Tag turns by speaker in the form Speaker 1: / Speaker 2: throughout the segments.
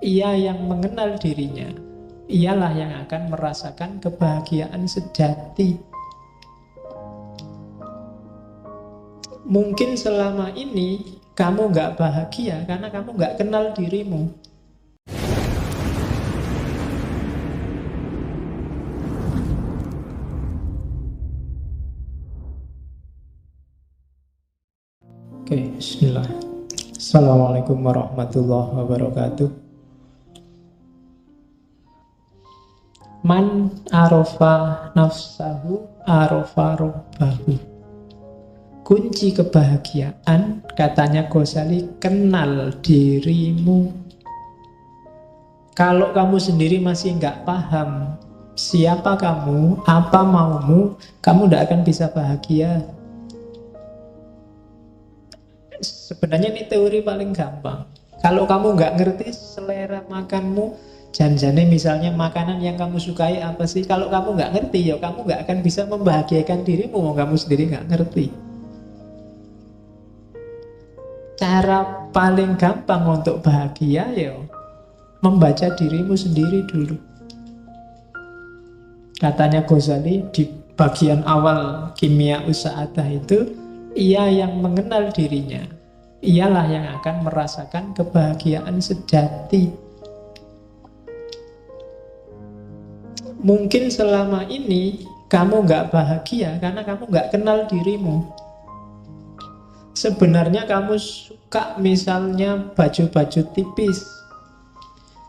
Speaker 1: ia yang mengenal dirinya, ialah yang akan merasakan kebahagiaan sejati. Mungkin selama ini kamu nggak bahagia karena kamu nggak kenal dirimu. Oke, bismillah. Assalamualaikum warahmatullahi wabarakatuh. Man arofa nafsahu arofa robbahu. Kunci kebahagiaan, katanya Ghazali, kenal dirimu. Kalau kamu sendiri masih nggak paham siapa kamu, apa maumu, kamu nggak akan bisa bahagia. Sebenarnya ini teori paling gampang. Kalau kamu nggak ngerti selera makanmu, janjane misalnya makanan yang kamu sukai apa sih, kalau kamu nggak ngerti, ya kamu nggak akan bisa membahagiakan dirimu, kamu sendiri nggak ngerti. Cara paling gampang untuk bahagia ya membaca dirimu sendiri dulu. Katanya Ghazali di bagian awal Kimia Usa'adah itu, ia yang mengenal dirinya, ialah yang akan merasakan kebahagiaan sejati. Mungkin selama ini kamu nggak bahagia karena kamu nggak kenal dirimu. Sebenarnya kamu suka misalnya baju-baju tipis,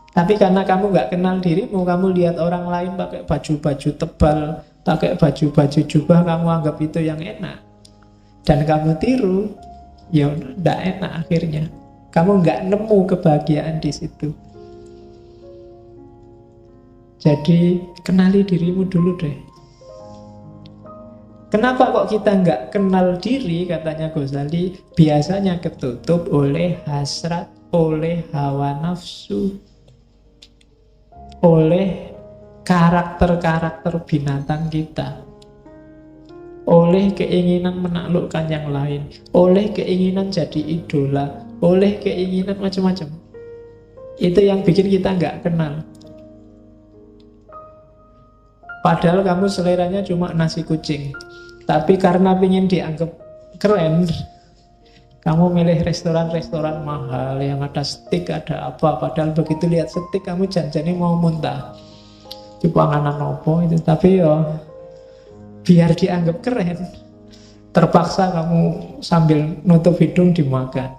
Speaker 1: tapi karena kamu nggak kenal dirimu, kamu lihat orang lain pakai baju-baju tebal, pakai baju-baju jubah, kamu anggap itu yang enak. Dan kamu tiru, ya nggak enak akhirnya. Kamu nggak nemu kebahagiaan di situ. Jadi kenali dirimu dulu deh. Kenapa kok kita nggak kenal diri, katanya Ghazali, biasanya ketutup oleh hasrat, oleh hawa nafsu, oleh karakter-karakter binatang kita, oleh keinginan menaklukkan yang lain, oleh keinginan jadi idola, oleh keinginan macam-macam. Itu yang bikin kita nggak kenal. Padahal kamu seleranya cuma nasi kucing, tapi karena ingin dianggap keren, kamu milih restoran-restoran mahal yang ada steak, ada apa. Padahal begitu lihat steak, kamu janjane mau muntah. Coba nganan opo itu, tapi ya biar dianggap keren, terpaksa kamu sambil nutup hidung dimakan.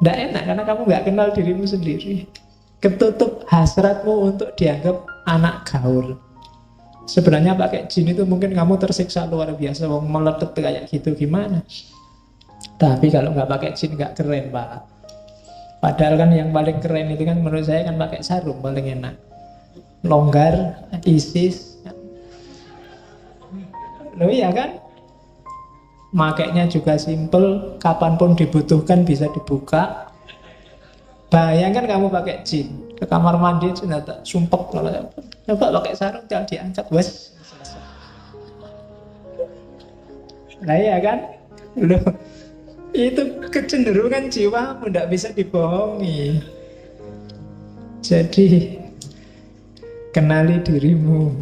Speaker 1: Nggak enak karena kamu nggak kenal dirimu sendiri. Ketutup hasratmu untuk dianggap anak gaul. Sebenarnya pakai jin itu mungkin kamu tersiksa luar biasa, mau meletet kayak gitu gimana. Tapi kalau nggak pakai jin nggak keren, Pak. Padahal kan yang paling keren itu kan menurut saya kan pakai sarung paling enak. Longgar, isis. Loh iya kan? Makainya juga simple, kapanpun dibutuhkan bisa dibuka. Bayangkan kamu pakai jin, ke kamar mandi sudah tak sumpek, kalau coba pakai sarung jangan diangkat, wes. Nah iya kan? Loh, itu kecenderungan jiwamu, tidak bisa dibohongi. Jadi kenali dirimu.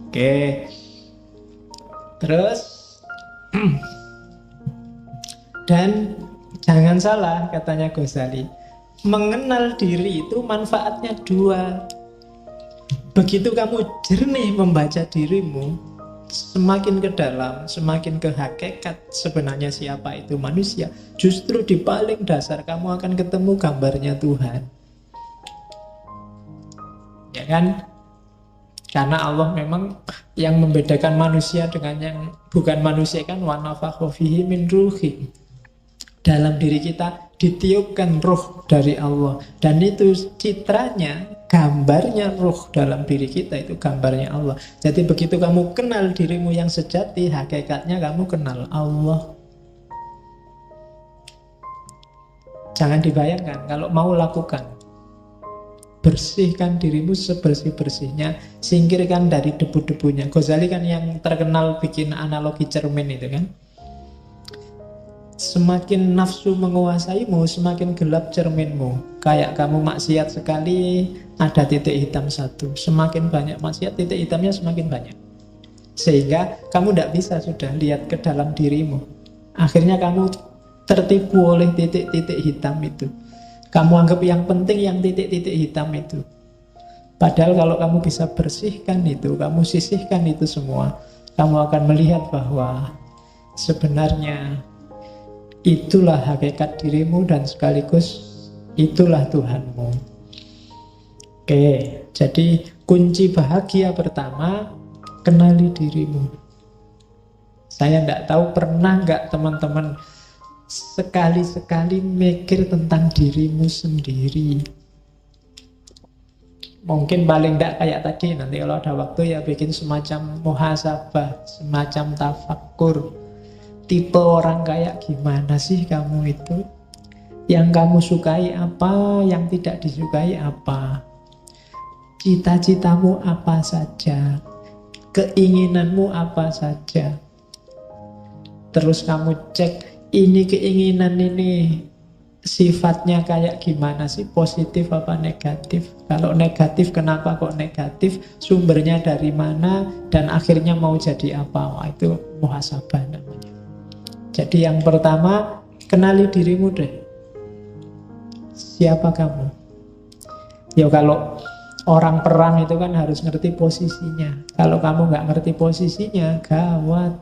Speaker 1: Oke. Terus dan jangan salah, katanya Ghazali, mengenal diri itu manfaatnya dua. Begitu kamu jernih membaca dirimu, semakin ke dalam, semakin ke hakikat sebenarnya siapa itu manusia, justru di paling dasar kamu akan ketemu gambarnya Tuhan. Ya kan? Karena Allah memang yang membedakan manusia dengan yang bukan manusia kan, wa nafakha fihi min ruhi. Dalam diri kita ditiupkan ruh dari Allah, dan itu citranya, gambarnya ruh dalam diri kita itu gambarnya Allah. Jadi begitu kamu kenal dirimu yang sejati, hakikatnya kamu kenal Allah. Jangan dibayangkan, kalau mau lakukan, bersihkan dirimu sebersih-bersihnya, singkirkan dari debu-debunya. Ghazali kan yang terkenal bikin analogi cermin itu kan. Semakin nafsu menguasaimu, semakin gelap cerminmu. Kayak kamu maksiat sekali, ada titik hitam satu. Semakin banyak maksiat, titik hitamnya semakin banyak. Sehingga kamu tidak bisa sudah lihat ke dalam dirimu. Akhirnya kamu tertipu oleh titik-titik hitam itu. Kamu anggap yang penting yang titik-titik hitam itu. Padahal kalau kamu bisa bersihkan itu, kamu sisihkan itu semua, kamu akan melihat bahwa sebenarnya itulah hakikat dirimu dan sekaligus itulah Tuhanmu. Oke, jadi kunci bahagia pertama, kenali dirimu. Saya tidak tahu pernah nggak teman-teman sekali-sekali mikir tentang dirimu sendiri. Mungkin paling tidak kayak tadi, nanti kalau ada waktu ya bikin semacam muhasabah, semacam tafakkur. Tipe orang kayak gimana sih kamu itu? Yang kamu sukai apa, yang tidak disukai apa? Cita-citamu apa saja? Keinginanmu apa saja? Terus kamu cek, ini keinginan ini sifatnya kayak gimana sih? Positif apa negatif? Kalau negatif, kenapa kok negatif? Sumbernya dari mana? Dan akhirnya mau jadi apa? Wah, itu muhasabah namanya. Jadi yang pertama, kenali dirimu deh. Siapa kamu? Ya kalau orang perang itu kan harus ngerti posisinya. Kalau kamu nggak ngerti posisinya, gawat.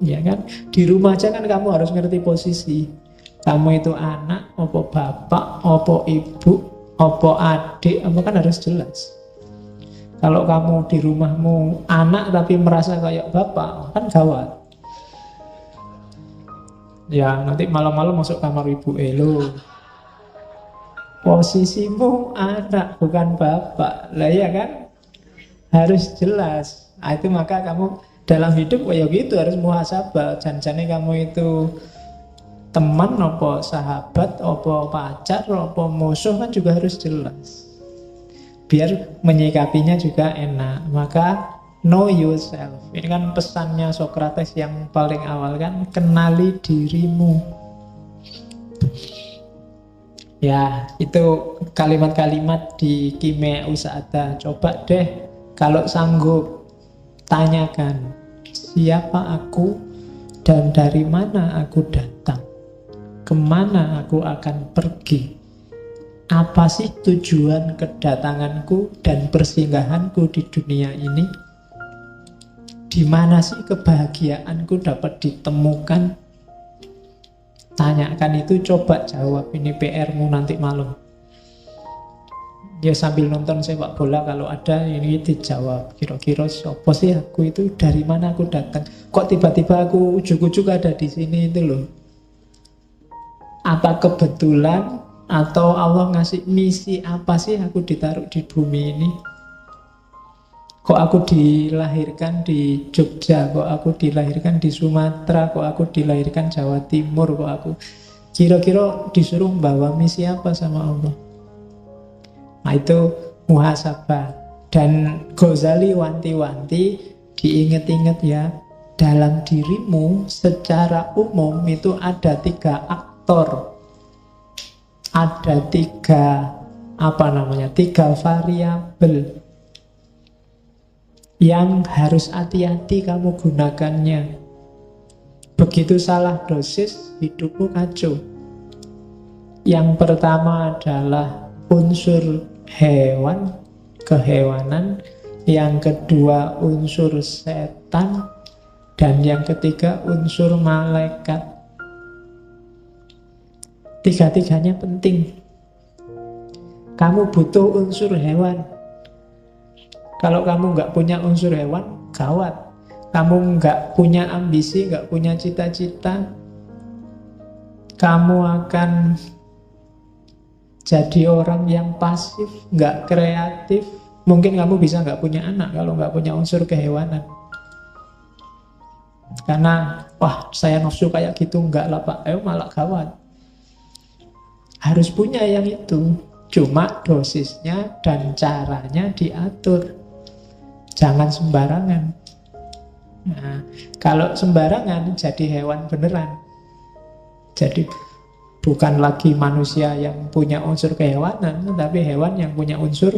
Speaker 1: Ya kan? Di rumah aja kan kamu harus ngerti posisi. Kamu itu anak, opo bapak, opo ibu, opo adik, apa kan harus jelas. Kalau kamu di rumahmu anak tapi merasa kayak bapak, kan gawat. Ya nanti malam-malam masuk kamar ibu, lo posisimu anak bukan bapak. Lah ya kan? Harus jelas. Nah, itu maka kamu dalam hidup kayak gitu harus muhasabah. Jangan-jangan kamu itu teman, apa sahabat, apa pacar, apa musuh kan juga harus jelas. Biar menyikapinya juga enak. Maka know yourself. Ini kan pesannya Socrates yang paling awal kan, kenali dirimu. Ya, itu kalimat-kalimat di Kimia Usada. Coba deh, kalau sanggup, tanyakan, siapa aku dan dari mana aku datang? Kemana aku akan pergi? Apa sih tujuan kedatanganku dan persinggahanku di dunia ini? Di mana sih kebahagiaanku dapat ditemukan? Tanyakan itu, coba jawab. Ini PR-mu nanti malam. Ya sambil nonton sepak bola kalau ada, ini dijawab. Kira-kira siapa sih aku itu? Dari mana aku datang? Kok tiba-tiba aku ujug-ujug ada di sini itu loh? Apa kebetulan atau Allah ngasih misi apa sih aku ditaruh di bumi ini? Kok aku dilahirkan di Jogja, kok aku dilahirkan di Sumatera, kok aku dilahirkan Jawa Timur, kok aku kira-kira disuruh membawa misi apa sama Allah? Nah itu muhasabah. Dan Ghazali wanti-wanti, diinget-inget ya, dalam dirimu secara umum itu ada 3 aktor. Ada 3 variabel yang harus hati-hati kamu gunakannya. Begitu salah dosis, hidupmu kacau. Yang pertama adalah unsur hewan, kehewanan. Yang kedua unsur setan. Dan yang ketiga unsur malaikat. 3-tiganya penting. Kamu butuh unsur hewan. Kalau kamu nggak punya unsur hewan, gawat. Kamu nggak punya ambisi, nggak punya cita-cita, kamu akan jadi orang yang pasif, nggak kreatif. Mungkin kamu bisa nggak punya anak kalau nggak punya unsur kehewanan. Karena, wah saya nafsu kayak gitu, nggak lah Pak, malah gawat. Harus punya yang itu. Cuma dosisnya dan caranya diatur. Jangan sembarangan. Nah, kalau sembarangan jadi hewan beneran. Jadi bukan lagi manusia yang punya unsur kehewanan, tapi hewan yang punya unsur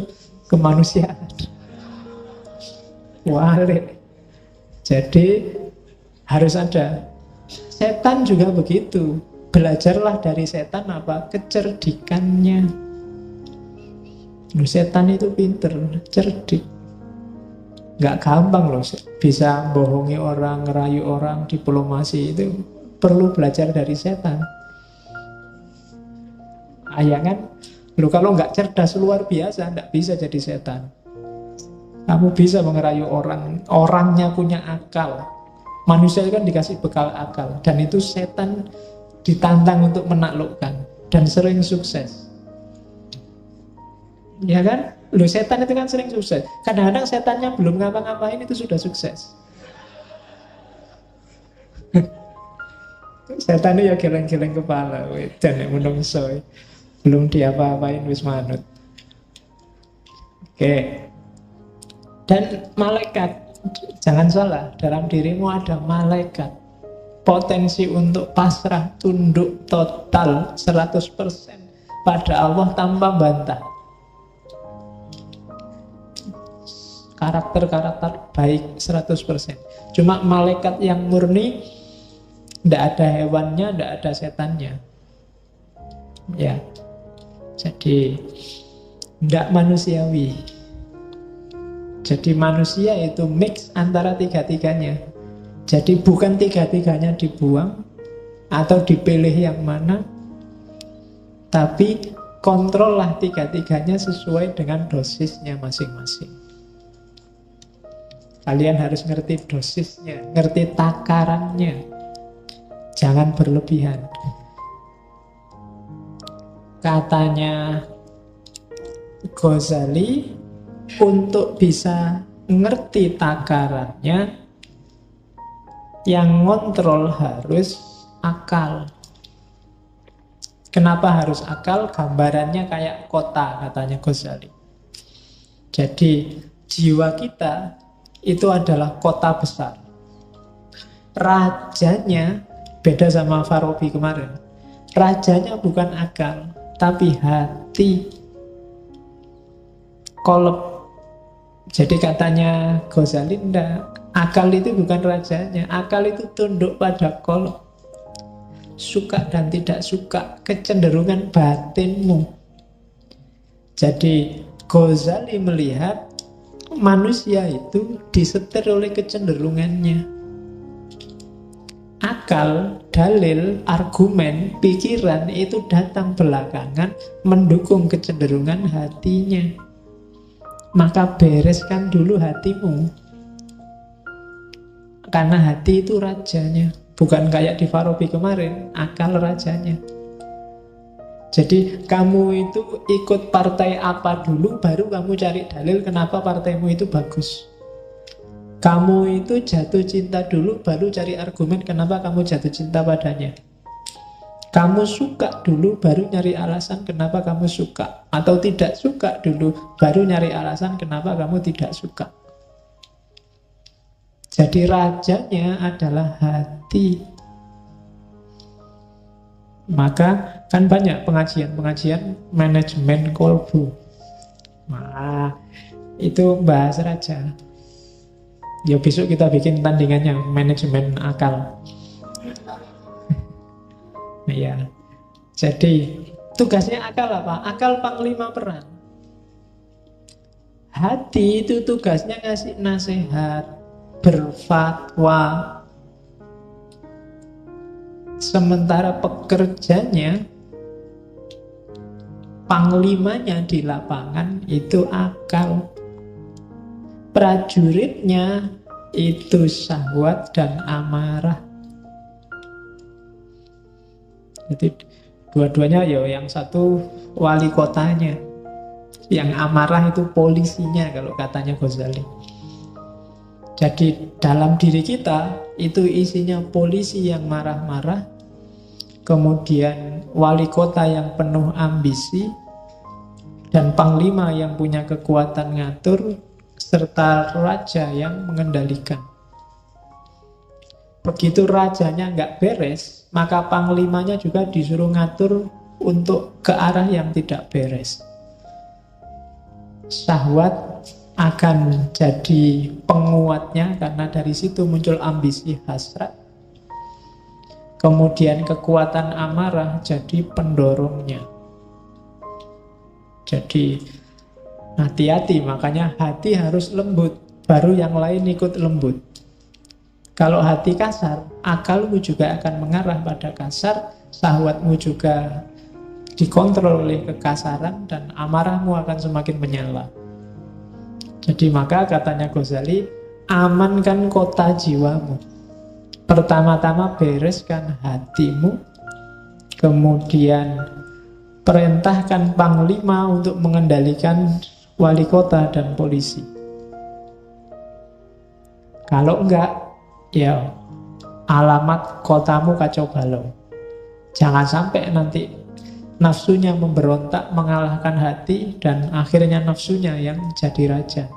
Speaker 1: kemanusiaan. Wale. Jadi harus ada. Setan juga begitu. Belajarlah dari setan apa? Kecerdikannya. Setan itu pinter, cerdik. Nggak gampang loh bisa bohongi orang, ngerayu orang, diplomasi itu perlu belajar dari setan. Ya kan? Loh, kalau nggak cerdas luar biasa, nggak bisa jadi setan. Kamu bisa mengerayu orang, orangnya punya akal. Manusia kan dikasih bekal akal, dan itu setan ditantang untuk menaklukkan, dan sering sukses. Ya kan? Loh, setan itu kan sering sukses. Kadang-kadang setannya belum ngapa-ngapain itu sudah sukses. Setan itu ya geleng-geleng kepala, dan yang menungso belum diapa-apain wis manut. Oke. Dan malaikat, jangan salah, dalam dirimu ada malaikat. Potensi untuk pasrah, tunduk total 100% pada Allah tanpa bantah. Karakter-karakter baik 100%. Cuma malaikat yang murni, tidak ada hewannya, tidak ada setannya. Ya, jadi tidak manusiawi. Jadi manusia itu mix antara tiga-tiganya. Jadi bukan tiga-tiganya dibuang atau dipilih yang mana, tapi kontrollah tiga-tiganya sesuai dengan dosisnya masing-masing. Kalian harus ngerti dosisnya, ngerti takarannya. Jangan berlebihan. Katanya Ghazali, untuk bisa ngerti takarannya, yang ngontrol harus akal. Kenapa harus akal? Gambarannya kayak kota, katanya Ghazali. Jadi jiwa kita itu adalah kota besar. Rajanya beda sama Farabi kemarin. Rajanya bukan akal, tapi hati. Kolab. Jadi katanya Ghazali, enggak. Akal itu bukan rajanya. Akal itu tunduk pada kolab. Suka dan tidak suka, kecenderungan batinmu. Jadi Ghazali melihat manusia itu disetir oleh kecenderungannya. Akal, dalil, argumen, pikiran itu datang belakangan mendukung kecenderungan hatinya. Maka bereskan dulu hatimu. Karena hati itu rajanya. Bukan kayak di Farabi kemarin, akal rajanya. Jadi kamu itu ikut partai apa dulu, baru kamu cari dalil kenapa partaimu itu bagus. Kamu itu jatuh cinta dulu, baru cari argumen kenapa kamu jatuh cinta padanya. Kamu suka dulu, baru nyari alasan kenapa kamu suka. Atau tidak suka dulu, baru nyari alasan kenapa kamu tidak suka. Jadi rajanya adalah hati. Maka kan banyak pengajian manajemen kolbu. Nah, itu bahas raja. Ya besok kita bikin tandingannya manajemen akal. Ya. Jadi tugasnya akal apa? Akal panglima perang. Hati itu tugasnya ngasih nasihat, berfatwa. Sementara pekerjanya, panglimanya di lapangan itu akal. Prajuritnya itu syahwat dan amarah. Jadi dua-duanya ya, yang satu wali kotanya, yang amarah itu polisinya kalau katanya Ghazali. Jadi dalam diri kita itu isinya polisi yang marah-marah, kemudian wali kota yang penuh ambisi, dan panglima yang punya kekuatan ngatur, serta raja yang mengendalikan. Begitu rajanya nggak beres, maka panglimanya juga disuruh ngatur untuk ke arah yang tidak beres. Syahwat akan jadi penguatnya, karena dari situ muncul ambisi hasrat. Kemudian kekuatan amarah jadi pendorongnya. Jadi hati-hati, makanya hati harus lembut, baru yang lain ikut lembut. Kalau hati kasar, akalmu juga akan mengarah pada kasar, syahwatmu juga dikontrol oleh kekasaran, dan amarahmu akan semakin menyala. Jadi maka katanya Ghazali, amankan kota jiwamu. Pertama-tama bereskan hatimu, kemudian perintahkan panglima untuk mengendalikan wali kota dan polisi. Kalau enggak, ya alamat kotamu kacau balau. Jangan sampai nanti nafsunya memberontak, mengalahkan hati, dan akhirnya nafsunya yang jadi raja.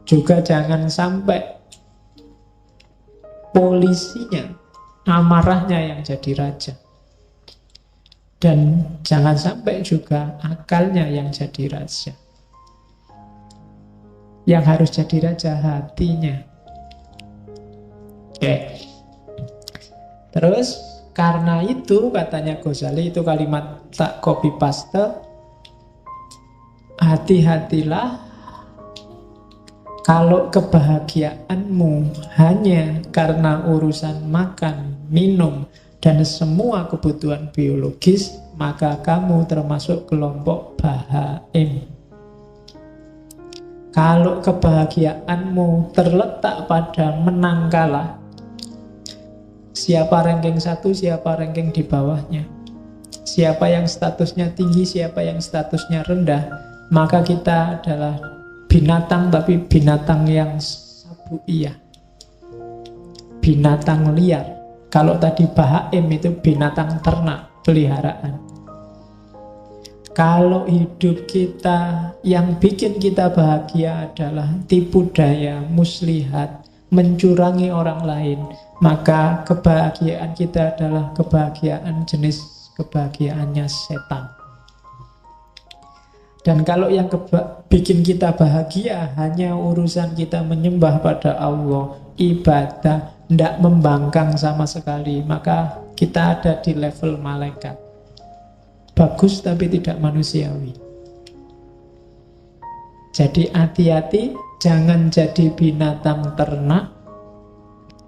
Speaker 1: Juga jangan sampai polisinya, amarahnya yang jadi raja. Dan jangan sampai juga akalnya yang jadi raja. Yang harus jadi raja hatinya. Oke. Terus karena itu katanya Ghazali, itu kalimat tak copy paste, hati-hatilah kalau kebahagiaanmu hanya karena urusan makan, minum, dan semua kebutuhan biologis, maka kamu termasuk kelompok bahaim. Kalau kebahagiaanmu terletak pada menang kalah, siapa ranking 1, siapa ranking di bawahnya, siapa yang statusnya tinggi, siapa yang statusnya rendah, maka kita adalah binatang, tapi binatang yang sabuiyah, binatang liar. Kalau tadi bahaim itu binatang ternak, peliharaan. Kalau hidup kita yang bikin kita bahagia adalah tipu daya, muslihat, mencurangi orang lain, maka kebahagiaan kita adalah kebahagiaan jenis kebahagiaannya setan. Dan kalau yang bikin kita bahagia hanya urusan kita menyembah pada Allah, ibadah, tidak membangkang sama sekali, maka kita ada di level malaikat. Bagus tapi tidak manusiawi. Jadi hati-hati, jangan jadi binatang ternak,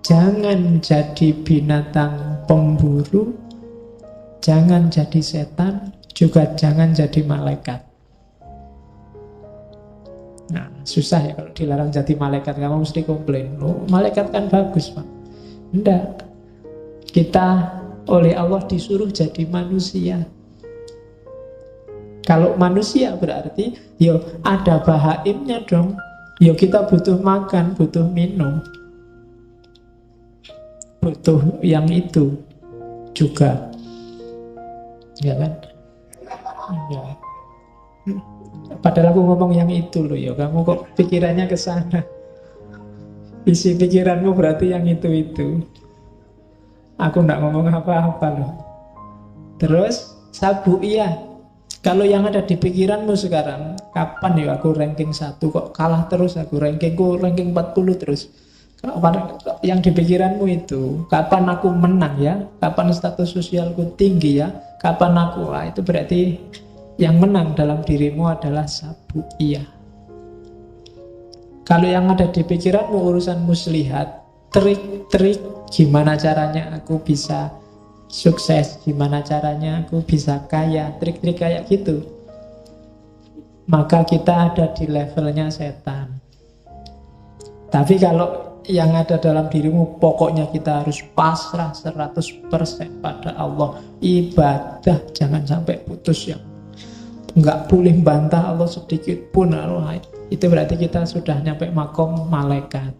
Speaker 1: jangan jadi binatang pemburu, jangan jadi setan, juga jangan jadi malaikat. Nah, susah ya kalau dilarang jadi malaikat. Kamu mesti komplain, oh, malaikat kan bagus, Pak. Enggak. Kita oleh Allah disuruh jadi manusia. Kalau manusia berarti yo ada bahaimnya dong. Yo kita butuh makan, butuh minum, butuh yang itu juga, ya kan? Ya. Padahal aku ngomong yang itu loh ya, kamu kok pikirannya ke sana. Isi pikiranmu berarti yang itu. Aku enggak ngomong apa-apa loh. Terus sabuiyah. Kalau yang ada di pikiranmu sekarang, kapan ya aku ranking 1 kok kalah terus, aku rankingku ranking 40 terus. Yang di pikiranmu itu, kapan aku menang ya, kapan status sosialku tinggi ya, kapan aku, itu berarti yang menang dalam dirimu adalah sabuiyah. Kalau yang ada di pikiranmu urusan muslihat, trik-trik gimana caranya aku bisa sukses, gimana caranya aku bisa kaya, trik-trik kayak gitu, maka kita ada di levelnya setan. Tapi kalau yang ada dalam dirimu, pokoknya kita harus pasrah 100% pada Allah, ibadah jangan sampai putus, ya nggak boleh bantah Allah sedikit pun. Itu berarti kita sudah nyampe makom malaikat.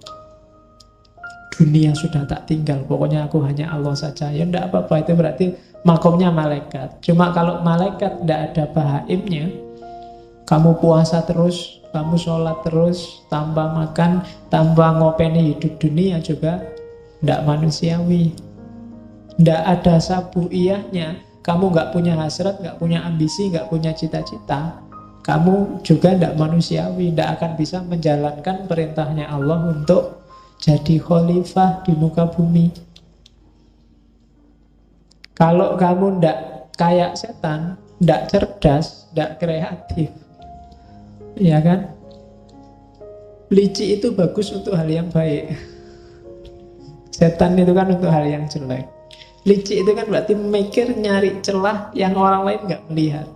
Speaker 1: Dunia sudah tak tinggal, pokoknya aku hanya Allah saja. Ya enggak apa-apa, itu berarti makomnya malaikat. Cuma kalau malaikat enggak ada bahaimnya, kamu puasa terus, kamu sholat terus, tanpa makan, tanpa ngopeni hidup dunia juga, Tidak manusiawi. Tidak ada sabuiyahnya. Kamu nggak punya hasrat, nggak punya ambisi, nggak punya cita-cita, kamu juga tidak manusiawi, tidak akan bisa menjalankan perintahnya Allah untuk jadi khalifah di muka bumi. Kalau kamu tidak kayak setan, tidak cerdas, tidak kreatif, ya kan? Licik itu bagus untuk hal yang baik. Setan itu kan untuk hal yang jelek. Licik itu kan berarti mikir, nyari celah yang orang lain nggak melihat.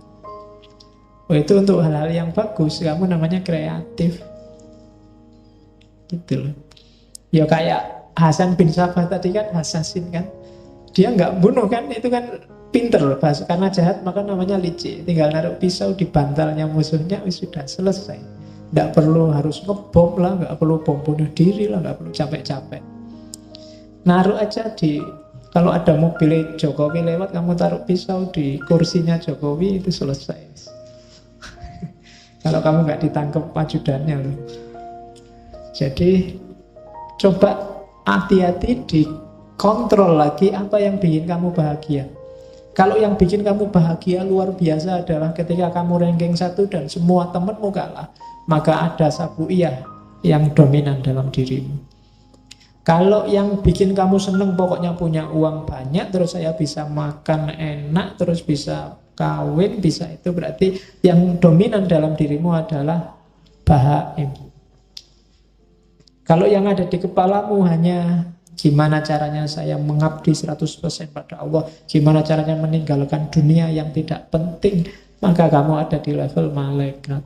Speaker 1: Oh, itu untuk hal-hal yang bagus. Kamu namanya kreatif. Gitu loh. Ya kayak Hasan bin Sabah tadi kan, assassin kan. Dia nggak bunuh kan, itu kan pinter. Karena jahat maka namanya licik. Tinggal naruh pisau di bantalnya musuhnya, sudah selesai. Nggak perlu harus ngebom lah, nggak perlu bom bunuh diri lah, nggak perlu capek-capek. Naruh aja di, kalau ada mobil Jokowi lewat, kamu taruh pisau di kursinya Jokowi, itu selesai. Kalau kamu nggak ditangkap ajudannya loh. Jadi coba hati-hati, dikontrol lagi apa yang bikin kamu bahagia. Kalau yang bikin kamu bahagia luar biasa adalah ketika kamu ranking 1 dan semua temenmu kalah, maka ada sabuiyah yang dominan dalam dirimu. Kalau yang bikin kamu seneng pokoknya punya uang banyak, terus saya bisa makan enak, terus bisa kawin, bisa itu, berarti yang dominan dalam dirimu adalah bahaim. Kalau yang ada di kepalamu hanya gimana caranya saya mengabdi 100% pada Allah, gimana caranya meninggalkan dunia yang tidak penting, maka kamu ada di level malaikat.